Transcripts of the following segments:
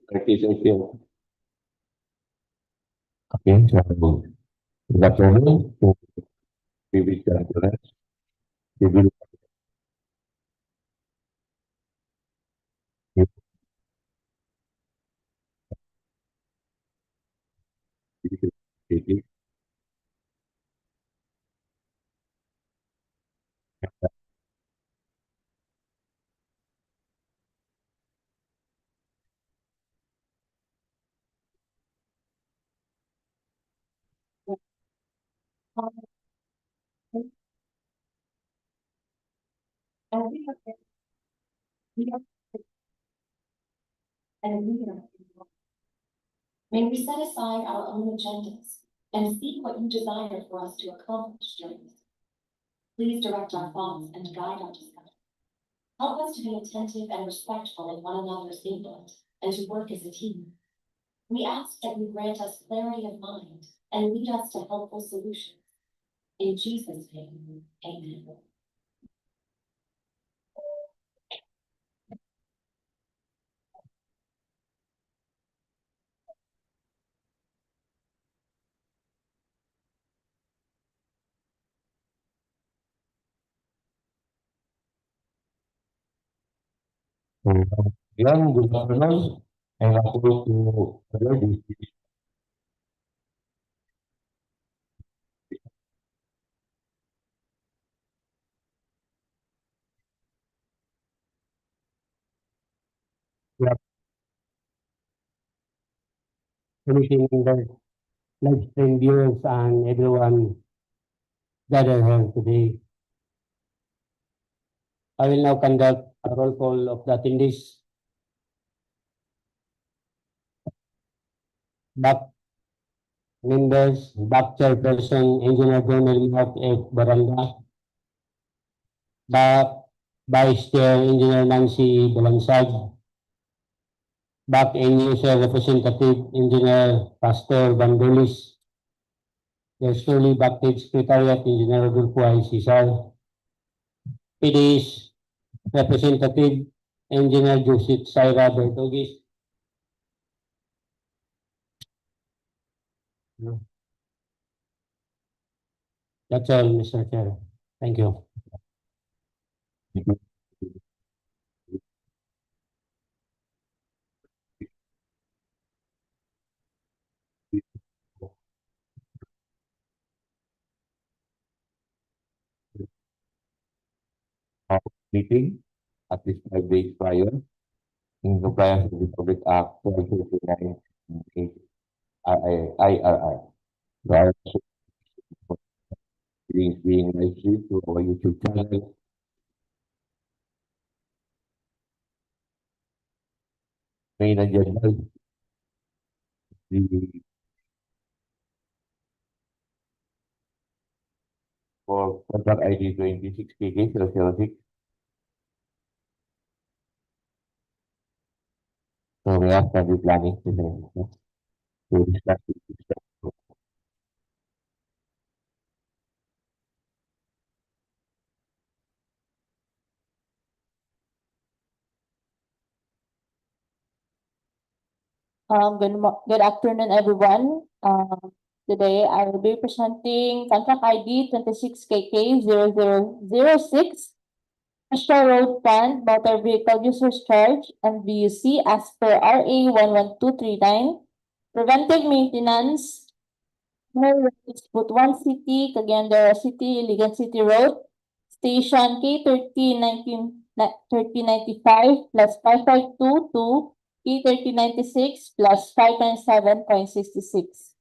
Practice is here. Okay, so good afternoon to previous conference. We will be May we set aside our own agendas and seek what you desire for us to accomplish during this. Please direct our thoughts and guide our discussion. Help us to be attentive and respectful of one another's input and to work as a team. We ask that you grant us clarity of mind and lead us to helpful solutions. In Jesus' name, amen. Yan, good afternoon. And ako to address this. We are finishing the live stream viewers and everyone gathered here today. I will now conduct a roll call of the attendees. Back members, back chairperson, Engineer Donald Mark F. Baranda. Back Vice Chair, Engineer Nancy Balansag. Back and User Representative, Engineer Pastor Bandulis. There's truly Backpage Secretariat, Engineer Dulpuay Cesar. PD's Representative, Engineer Joseph Saira Bertogis. That's all, Mr. Chair. Thank you. Meeting at least 5 days prior in compliance with the Public Act 1259 IRR. The are being live streamed to our YouTube channel. Main agenda, the for contract ID 26KK006. So we are study planning to discuss this. Good afternoon, everyone. Today I will be presenting contract ID 26KK0006, National Road Fund Motor Vehicle Users Charge MVUC as per RA 11239, Preventive Maintenance, Butuan City, Cagayan City-Iligan City Road, Station K1395 plus 5522 K1396 plus 597.66.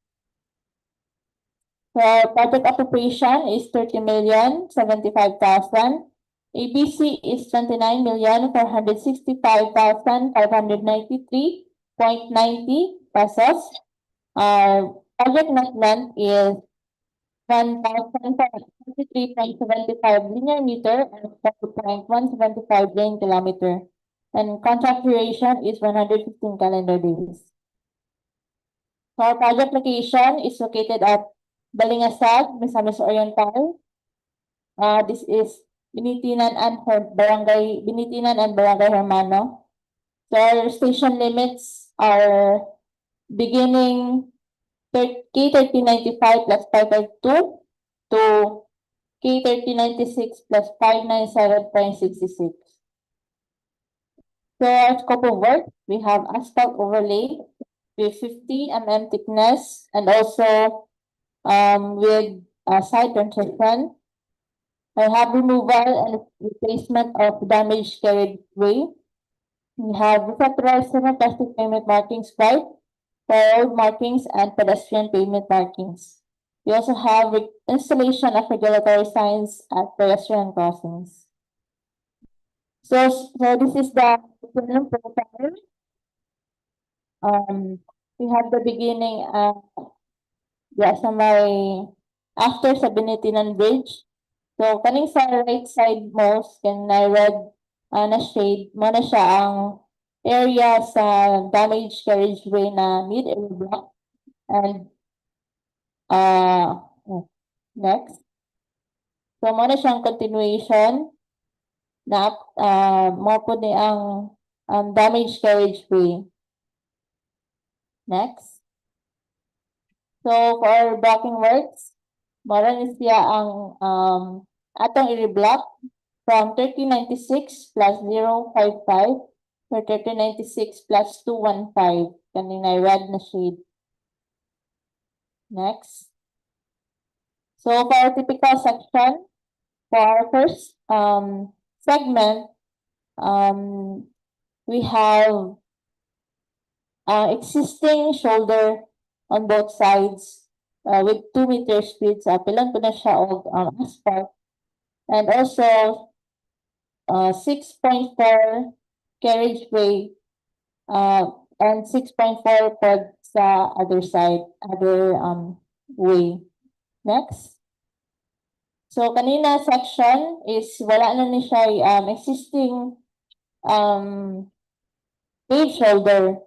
The project appropriation is 30,075,000. ABC is 29,465,593.90 pesos. Project net length is 1,023.75 linear meter and 4.175 lane kilometer. And contract duration is 115 calendar days. So our project location is located at Balingasag, Misamis Oriental. This is Binitinan and Barangay Hermano. So our station limits are beginning K1395 plus 552 to K1396 plus 597.66. So our scope of work, we have asphalt overlay with 50 mm thickness and also with side transition. I have removal and replacement of damaged carriageway. We have refactorized plastic pavement markings white for road markings and pedestrian pavement markings. We also have installation of regulatory signs at pedestrian crossings. So this is the curriculum profile. We have the beginning, sa may after sa Binitinan Bridge. So kaning sa right side most can I read na shade mo na siya ang area sa damaged carriageway na mid-area block and next. So mo na siyang continuation na mo po ni ang damaged carriageway. Next. So for blocking works, mara ni siya ang atong i-block from 1396 plus 055 to 1396 plus 215. Kanina red na shade. Next. So for our typical section, for our first segment, we have existing shoulder on both sides with 2 meter speeds. Pilan po na siya og asphalt. And also 6.4 carriageway and 6.4 pod sa other side, other way. Next. So kanina section is wala na ni siya existing paved shoulder.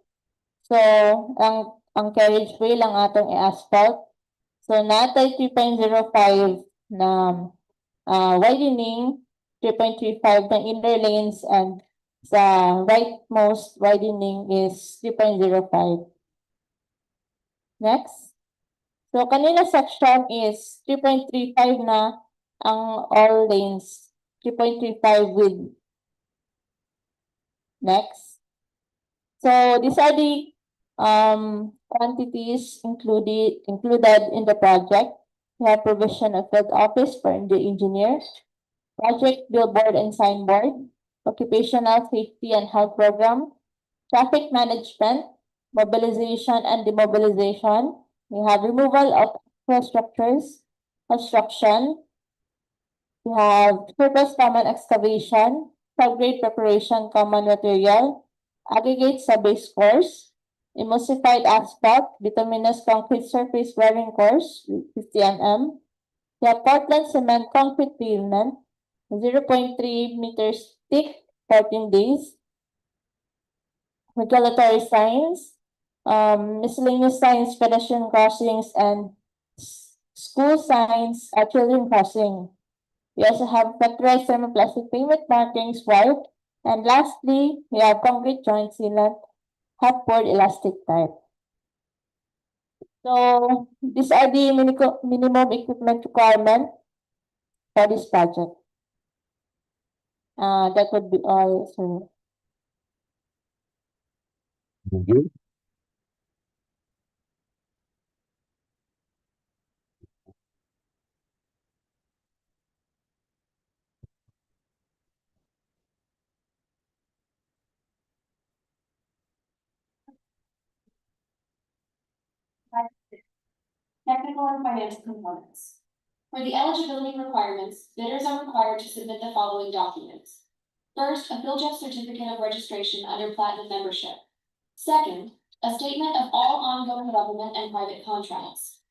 So ang carriageway lang atong i-asphalt. So natay 3.05 na widening, 3.35 na inner lanes, and sa rightmost widening is 3.05. Next. So kanina section is 3.35 na ang all lanes, 3.35 with. Next. So these are the quantities included in the project. We have provision of field office for the engineers, project billboard and signboard, occupational safety and health program, traffic management, mobilization and demobilization. We have removal of structures, construction. We have surface common excavation, subgrade preparation common material, aggregate sa base course, emulsified asphalt, bituminous concrete surface wearing course, 50 mm. We have Portland cement concrete pavement, 0.3 meters thick, 14 days. Regulatory signs, miscellaneous signs, pedestrian crossings, and school signs at children crossing. We also have factorized thermoplastic pavement markings white. And lastly, we have concrete joint sealant, half poured elastic type. So these are the minimum equipment requirement for this project. That would be all, sir. Thank you. Technical and financial components. For the eligibility requirements, bidders are required to submit the following documents. First, a PhilJet certificate of registration under platinum membership. Second, a statement of all ongoing government and private contracts.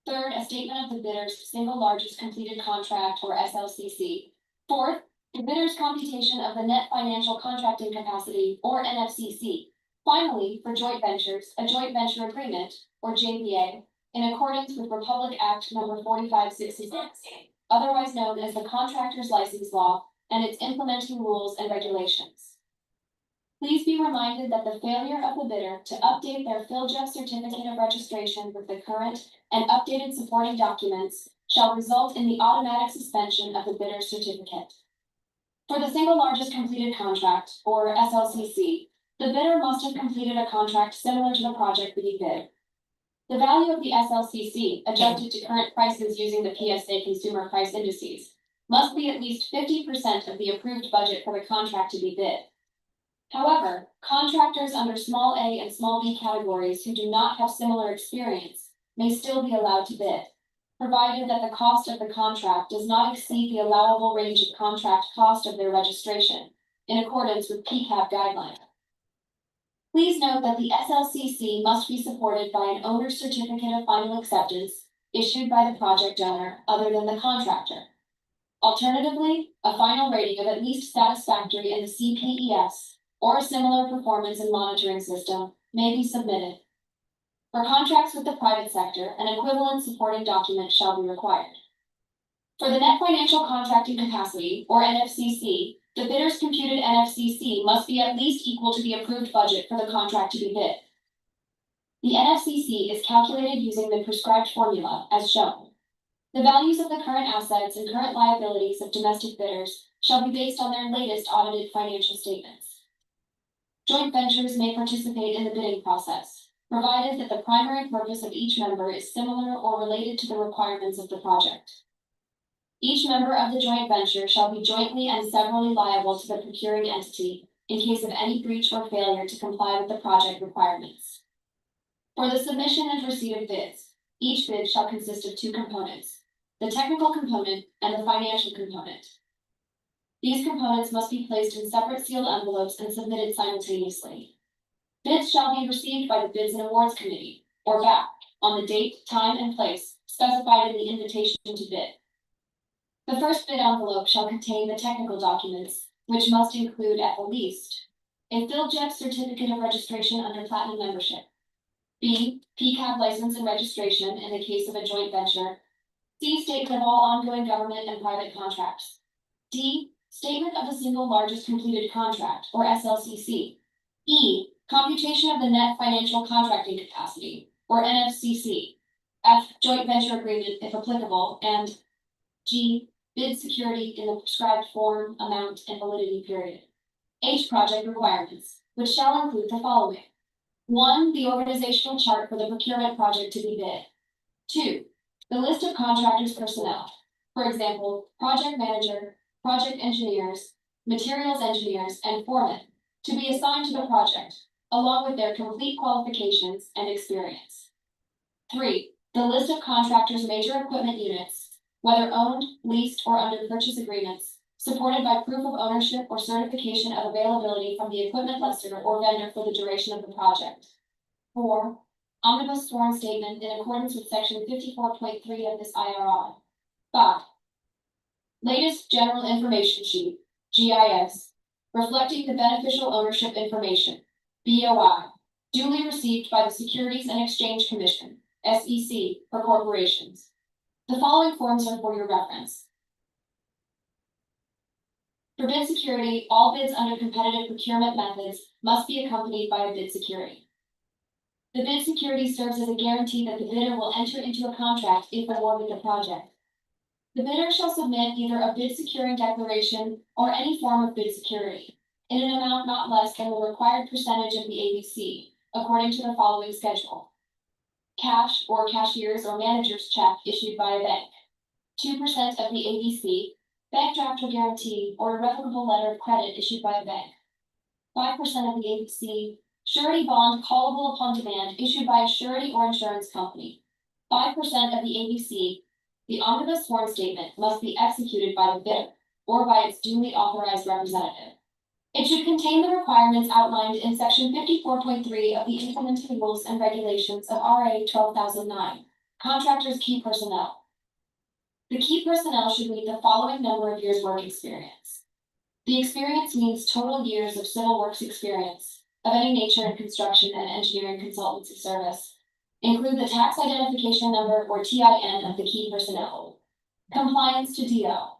Third, a statement of the bidder's single largest completed contract or SLCC. Fourth, the bidder's computation of the net financial contracting capacity or NFCC. Finally, for joint ventures, a joint venture agreement or JVA in accordance with Republic Act number 4566, otherwise known as the Contractor's License Law and its implementing rules and regulations. Please be reminded that the failure of the bidder to update their FieldJet certificate of registration with the current and updated supporting documents shall result in the automatic suspension of the bidder's certificate. For the single largest completed contract, or SLCC, the bidder must have completed a contract similar to the project being bid. The value of the SLCC, adjusted to current prices using the PSA consumer price indices, must be at least 50% of the approved budget for the contract to be bid. However, contractors under small a and small b categories who do not have similar experience may still be allowed to bid, provided that the cost of the contract does not exceed the allowable range of contract cost of their registration, in accordance with PCAB guidelines. Please note that the SLCC must be supported by an owner's certificate of final acceptance issued by the project owner other than the contractor. Alternatively, a final rating of at least satisfactory in the CPES or a similar performance and monitoring system may be submitted. For contracts with the private sector, an equivalent supporting document shall be required. For the net financial contracting capacity, or NFCC, the bidder's computed NFCC must be at least equal to the approved budget for the contract to be bid. The NFCC is calculated using the prescribed formula, as shown. The values of the current assets and current liabilities of domestic bidders shall be based on their latest audited financial statements. Joint ventures may participate in the bidding process, provided that the primary purpose of each member is similar or related to the requirements of the project. Each member of the joint venture shall be jointly and severally liable to the procuring entity in case of any breach or failure to comply with the project requirements. For the submission and receipt of bids, each bid shall consist of two components, the technical component and the financial component. These components must be placed in separate sealed envelopes and submitted simultaneously. Bids shall be received by the Bids and Awards Committee, or BAC, on the date, time, and place specified in the invitation to bid. The first bid envelope shall contain the technical documents, which must include at the least a FieldJet certificate of registration under Platinum membership, B, PCAB license and registration in the case of a joint venture, C, statement of all ongoing government and private contracts, D, statement of the single largest completed contract, or SLCC, E, computation of the net financial contracting capacity, or NFCC, F, joint venture agreement if applicable, and G, bid security in the prescribed form, amount, and validity period. H, project requirements, which shall include the following. 1, the organizational chart for the procurement project to be bid. 2, the list of contractors' personnel, for example, project manager, project engineers, materials engineers, and foremen, to be assigned to the project, along with their complete qualifications and experience. 3, the list of contractors' major equipment units, whether owned, leased, or under purchase agreements, supported by proof of ownership or certification of availability from the equipment lessor or vendor for the duration of the project. 4, omnibus sworn statement in accordance with section 54.3 of this IRR. 5, latest general information sheet, GIS, reflecting the beneficial ownership information, BOI, duly received by the Securities and Exchange Commission, SEC, for corporations. The following forms are for your reference. For bid security, all bids under competitive procurement methods must be accompanied by a bid security. The bid security serves as a guarantee that the bidder will enter into a contract if awarded the project. The bidder shall submit either a bid securing declaration or any form of bid security in an amount not less than the required percentage of the ABC, according to the following schedule. Cash or cashier's or manager's check issued by a bank, 2% of the ABC, bank draft or guarantee or irrevocable letter of credit issued by a bank, 5% of the ABC, surety bond callable upon demand issued by a surety or insurance company, 5% of the ABC. The omnibus sworn statement must be executed by the bidder or by its duly authorized representative. It should contain the requirements outlined in section 54.3 of the implementing rules and regulations of RA 12,009, contractors' key personnel. The key personnel should meet the following number of years' work experience. The experience means total years of civil works experience of any nature in construction and engineering consultancy service. Include the tax identification number or TIN of the key personnel. Compliance to DEO.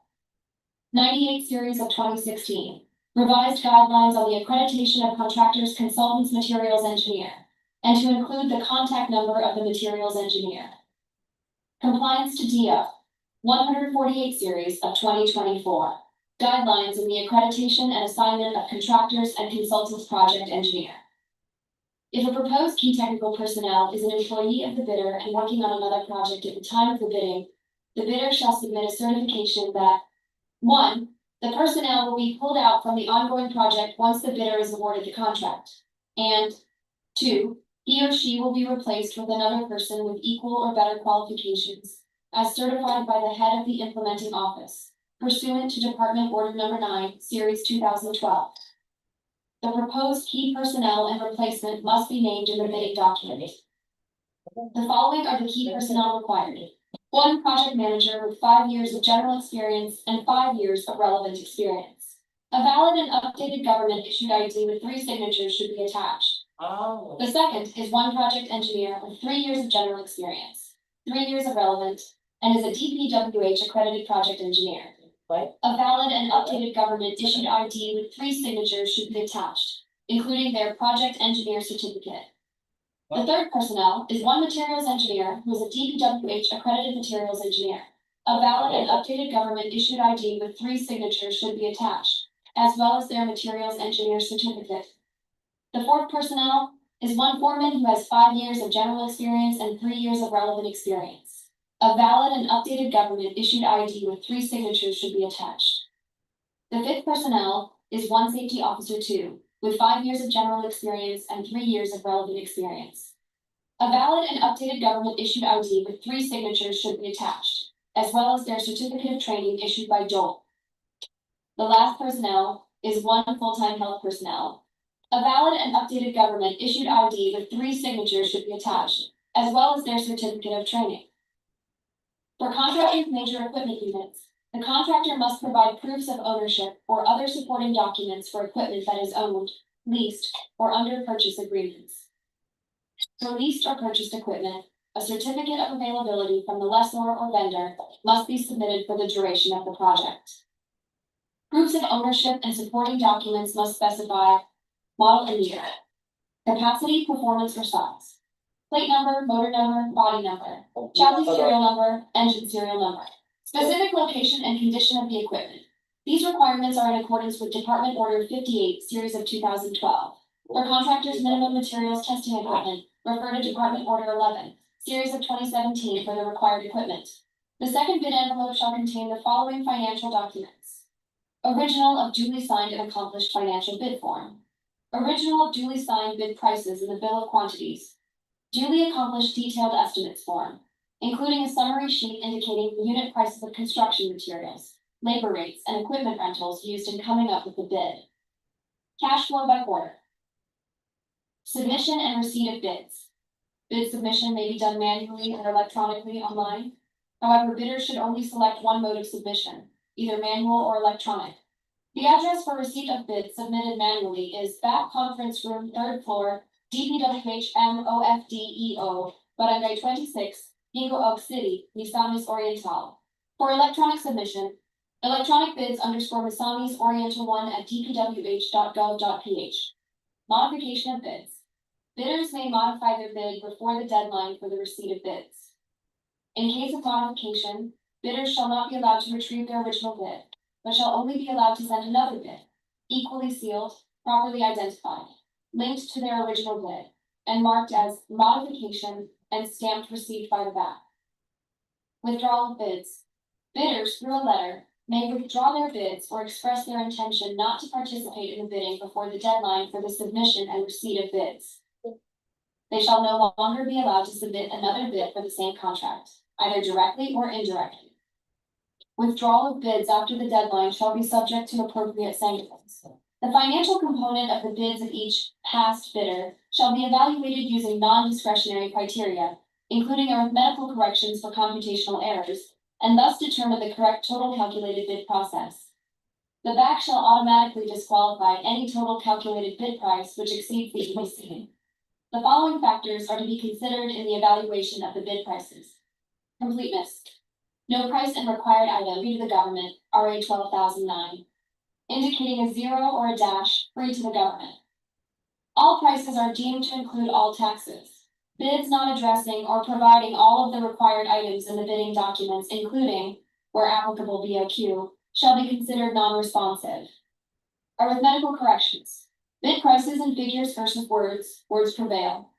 98 series of 2016. revised guidelines on the accreditation of contractors, consultants, materials engineer, and to include the contact number of the materials engineer. Compliance to DEO 148 series of 2024. Guidelines in the accreditation and assignment of contractors and consultants project engineer. If a proposed key technical personnel is an employee of the bidder and working on another project at the time of the bidding, the bidder shall submit a certification that 1. The personnel will be pulled out from the ongoing project once the bidder is awarded the contract, and 2. He or she will be replaced with another person with equal or better qualifications, as certified by the head of the implementing office, pursuant to Department Order Number 9, Series 2012. The proposed key personnel and replacement must be named in the bidding document. The following are the key personnel required. 1 project manager with 5 years of general experience and 5 years of relevant experience. A valid and updated government issued ID with 3 signatures should be attached. The second is 1 project engineer with 3 years of general experience, 3 years of relevant, and is a DPWH accredited project engineer. A valid and updated government issued ID with 3 signatures should be attached, including their project engineer certificate. The third personnel is 1 materials engineer who is a DPWH accredited materials engineer. A valid and updated government issued ID with 3 signatures should be attached, as well as their materials engineer certificate. The fourth personnel is 1 foreman who has 5 years of general experience and 3 years of relevant experience. A valid and updated government issued ID with 3 signatures should be attached. The fifth personnel is 1 safety officer 2, with 5 years of general experience and 3 years of relevant experience. A valid and updated government issued ID with 3 signatures should be attached, as well as their certificate of training issued by DOL. The last personnel is 1 full-time health personnel. A valid and updated government issued ID with 3 signatures should be attached, as well as their certificate of training. For contractors' major equipment units, the contractor must provide proofs of ownership or other supporting documents for equipment that is owned, leased, or under purchase agreements. For leased or purchased equipment, a certificate of availability from the lessor or vendor must be submitted for the duration of the project. Proofs of ownership and supporting documents must specify model and year, capacity, performance, or size, plate number, motor number, body number, chassis serial number, engine serial number, specific location and condition of the equipment. These requirements are in accordance with Department Order 58, Series of 2012. For contractors' minimum materials testing equipment, refer to Department Order 11, Series of 2017 for the required equipment. The second bid envelope shall contain the following financial documents. Original of duly signed and accomplished financial bid form. Original of duly signed bid prices in the bill of quantities. Duly accomplished detailed estimates form, including a summary sheet indicating the unit prices of construction materials, labor rates, and equipment rentals used in coming up with the bid. Cash flow by quarter. Submission and receipt of bids. Bid submission may be done manually or electronically online. However, bidders should only select one mode of submission, either manual or electronic. The address for receipt of bids submitted manually is Back Conference Room, 3rd floor, DPWH MOFDEO, Barangay 26, Bingo Oak City, Misamis Oriental. For electronic submission, electronic bids _Misamis Oriental 1 at dpwh.gov.ph. Modification of bids. Bidders may modify their bid before the deadline for the receipt of bids. In case of modification, bidders shall not be allowed to retrieve their original bid, but shall only be allowed to send another bid, equally sealed, properly identified, linked to their original bid, and marked as modification and stamped received by the back. Withdrawal of bids. Bidders, through a letter, may withdraw their bids or express their intention not to participate in the bidding before the deadline for the submission and receipt of bids. They shall no longer be allowed to submit another bid for the same contract, either directly or indirectly. Withdrawal of bids after the deadline shall be subject to appropriate sanctions. The financial component of the bids of each past bidder shall be evaluated using non-discretionary criteria, including arithmetical corrections for computational errors, and thus determine the correct total calculated bid process. The back shall automatically disqualify any total calculated bid price which exceeds the EBC. The following factors are to be considered in the evaluation of the bid prices. Completeness. No price and required item due to the government, RA 12,009. indicating a zero or a dash free to the government. All prices are deemed to include all taxes. Bids not addressing or providing all of the required items in the bidding documents, including, where applicable BOQ, shall be considered non-responsive. Arithmetical corrections. Bid prices in figures versus words prevail.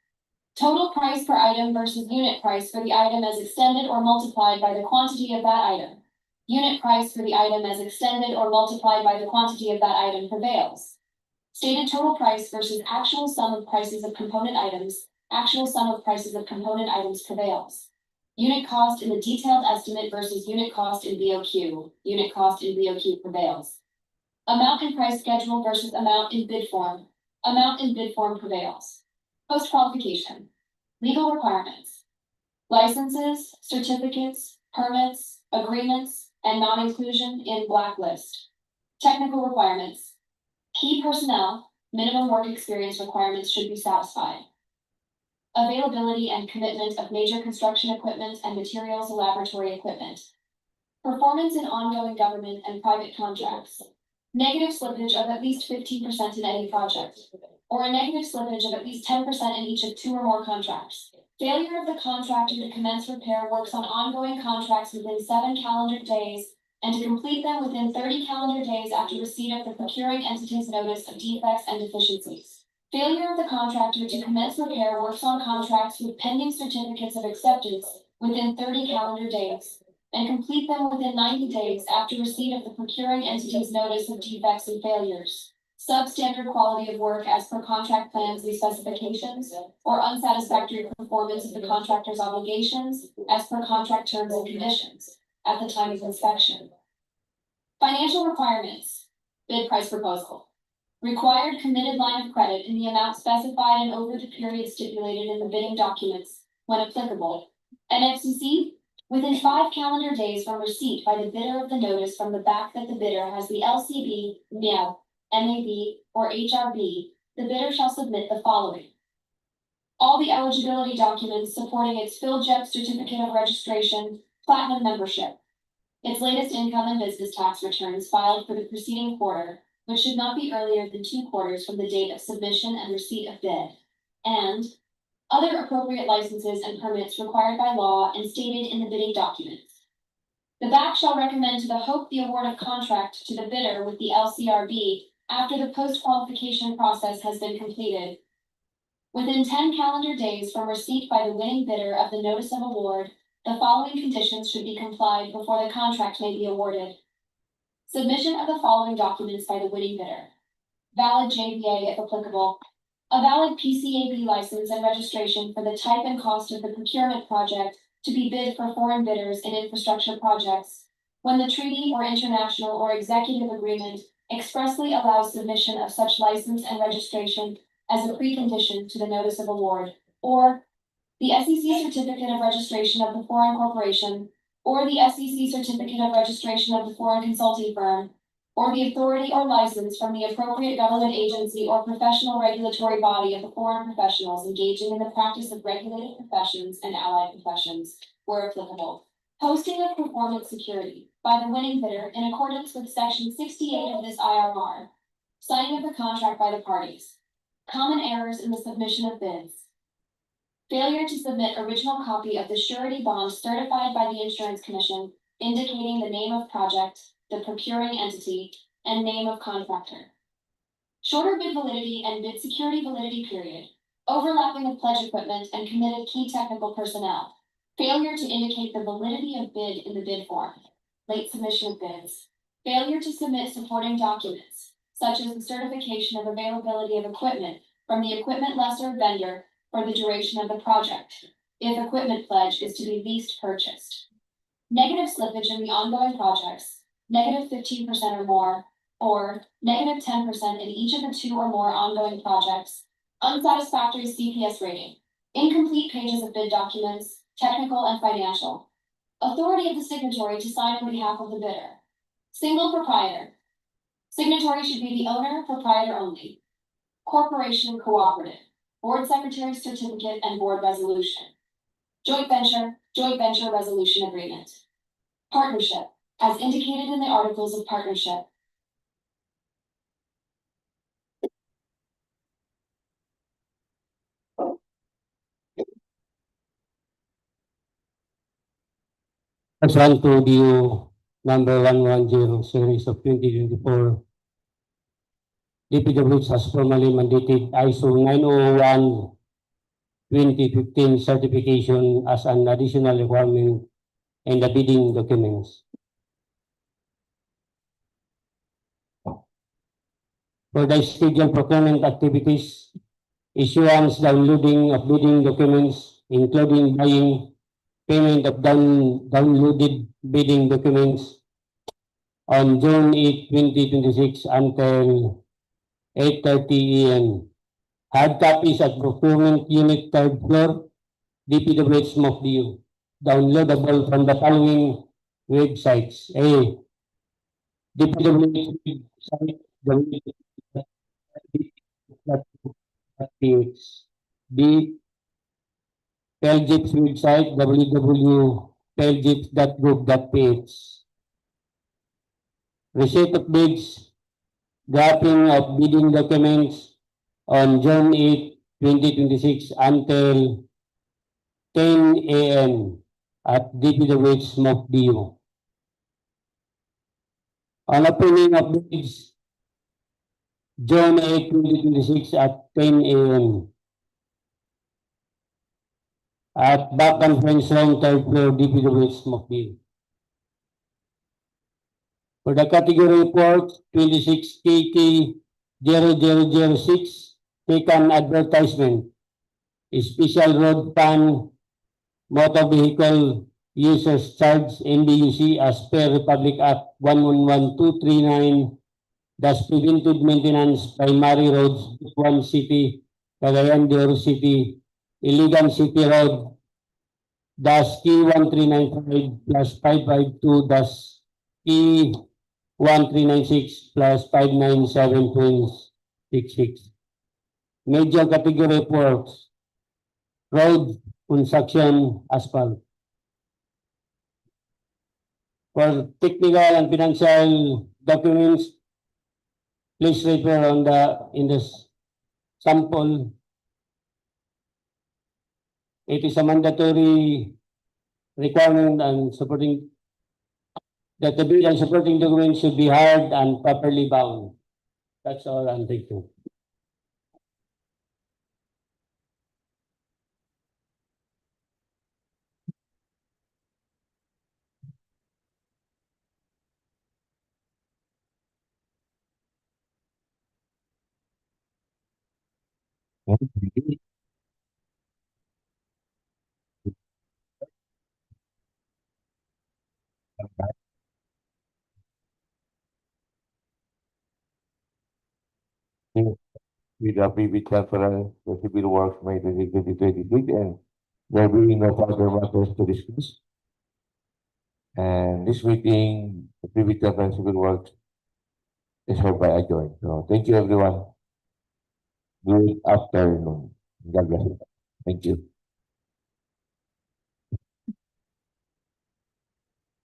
Total price per item versus unit price for the item as extended or multiplied by the quantity of that item. Unit price for the item as extended or multiplied by the quantity of that item prevails. Stated total price versus actual sum of prices of component items. Actual sum of prices of component items prevails. Unit cost in the detailed estimate versus unit cost in BOQ. Unit cost in BOQ prevails. Amount in price schedule versus amount in bid form. Amount in bid form prevails. Post-qualification. Legal requirements. Licenses, certificates, permits, agreements, and non-inclusion in blacklist. Technical requirements. Key personnel, minimum work experience requirements should be satisfied. Availability and commitment of major construction equipment and materials and laboratory equipment. Performance in ongoing government and private contracts. Negative slippage of at least 15% in any project, or a negative slippage of at least 10% in each of 2 or more contracts. Failure of the contractor to commence repair works on ongoing contracts within 7 calendar days and to complete them within 30 calendar days after receipt of the procuring entity's notice of defects and deficiencies. Failure of the contractor to commence repair works on contracts with pending certificates of acceptance within 30 calendar days and complete them within 90 days after receipt of the procuring entity's notice of defects and failures. Substandard quality of work as per contract plans and specifications, or unsatisfactory performance of the contractor's obligations as per contract terms and conditions at the time of inspection. Financial requirements. Bid price proposal. Required committed line of credit in the amount specified and over the period stipulated in the bidding documents, when applicable. NFCC, within 5 calendar days from receipt by the bidder of the notice from the back that the bidder has the LCB, MIAB, MAB, or HRB, the bidder shall submit the following. All the eligibility documents supporting its PhilJEP certificate of registration, platinum membership, its latest income and business tax returns filed for the preceding quarter, which should not be earlier than 2 quarters from the date of submission and receipt of bid, and other appropriate licenses and permits required by law and stated in the bidding documents. The back shall recommend to the HOPE the award of contract to the bidder with the LCRB after the post-qualification process has been completed. Within 10 calendar days from receipt by the winning bidder of the notice of award, the following conditions should be complied before the contract may be awarded. Submission of the following documents by the winning bidder. Valid JVA if applicable. A valid PCAB license and registration for the type and cost of the procurement project to be bid for foreign bidders in infrastructure projects, when the treaty or international or executive agreement expressly allows submission of such license and registration as a precondition to the notice of award, or the SEC certificate of registration of the foreign corporation, or the SEC certificate of registration of the foreign consulting firm, or the authority or license from the appropriate government agency or professional regulatory body of the foreign professionals engaging in the practice of regulated professions and allied professions, where applicable. Posting of performance security by the winning bidder in accordance with Section 68 of this IRR. Signing of the contract by the parties. Common errors in the submission of bids. Failure to submit original copy of the surety bond certified by the Insurance Commission, indicating the name of project, the procuring entity, and name of contractor. Shorter bid validity and bid security validity period. Overlapping of pledge equipment and committed key technical personnel. Failure to indicate the validity of bid in the bid form. Late submission of bids. Failure to submit supporting documents, such as the certification of availability of equipment from the equipment lessor vendor for the duration of the project, if equipment pledge is to be leased purchased. Negative slippage in the ongoing projects, negative 15% or more, or negative 10% in each of the 2 or more ongoing projects. Unsatisfactory CPS rating. Incomplete pages of bid documents, technical and financial. Authority of the signatory to sign on behalf of the bidder. Single proprietor. Signatory should be the owner, proprietor only. Corporation cooperative. Board secretary certificate and board resolution. Joint venture resolution agreement. Partnership, as indicated in the articles of partnership. Pursuant to DEO number 110 series of 2024, DPWH has formally mandated ISO 901-2015 certification as an additional requirement in the bidding documents. For the scheduled procurement activities, issuance, downloading of bidding documents, including buying, payment of downloaded bidding documents on June 8, 2026 until 8:30 a.m. Hard copies at procurement unit third floor, DPWH MOFDU. Downloadable from the following websites. A. DPWH website, www.ph. B. PELGIP's website, www.pelgips.gov.ph. Receipt of bids, drafting of bidding documents on June 8, 2026 until 10 a.m. at DPWH MOFDU. On opening of bids, June 8, 2026 at 10 a.m. at back conference room, third floor, DPWH MOFDU. For the category report, 26 KK 0006, taken advertisement, special road fund, motor vehicle users charge MVUC as per Republic Act 111239, thus preventive maintenance primary roads, Butuan City, Cagayan City, Iligan City Road, thus key 1395 plus 552, thus key 1396 plus 597.66. Major category reports, road, construction, asphalt. For technical and financial documents, please refer on in the sample. It is a mandatory requirement and supporting that the bid and supporting documents should be hard and properly bound. That's all, and thank you. With the previous conference, the civil works May 2026, and there being no further matters to discuss. And this meeting, the previous conference civil works is hereby adjourned. So thank you everyone. Good afternoon. God bless you. Thank you.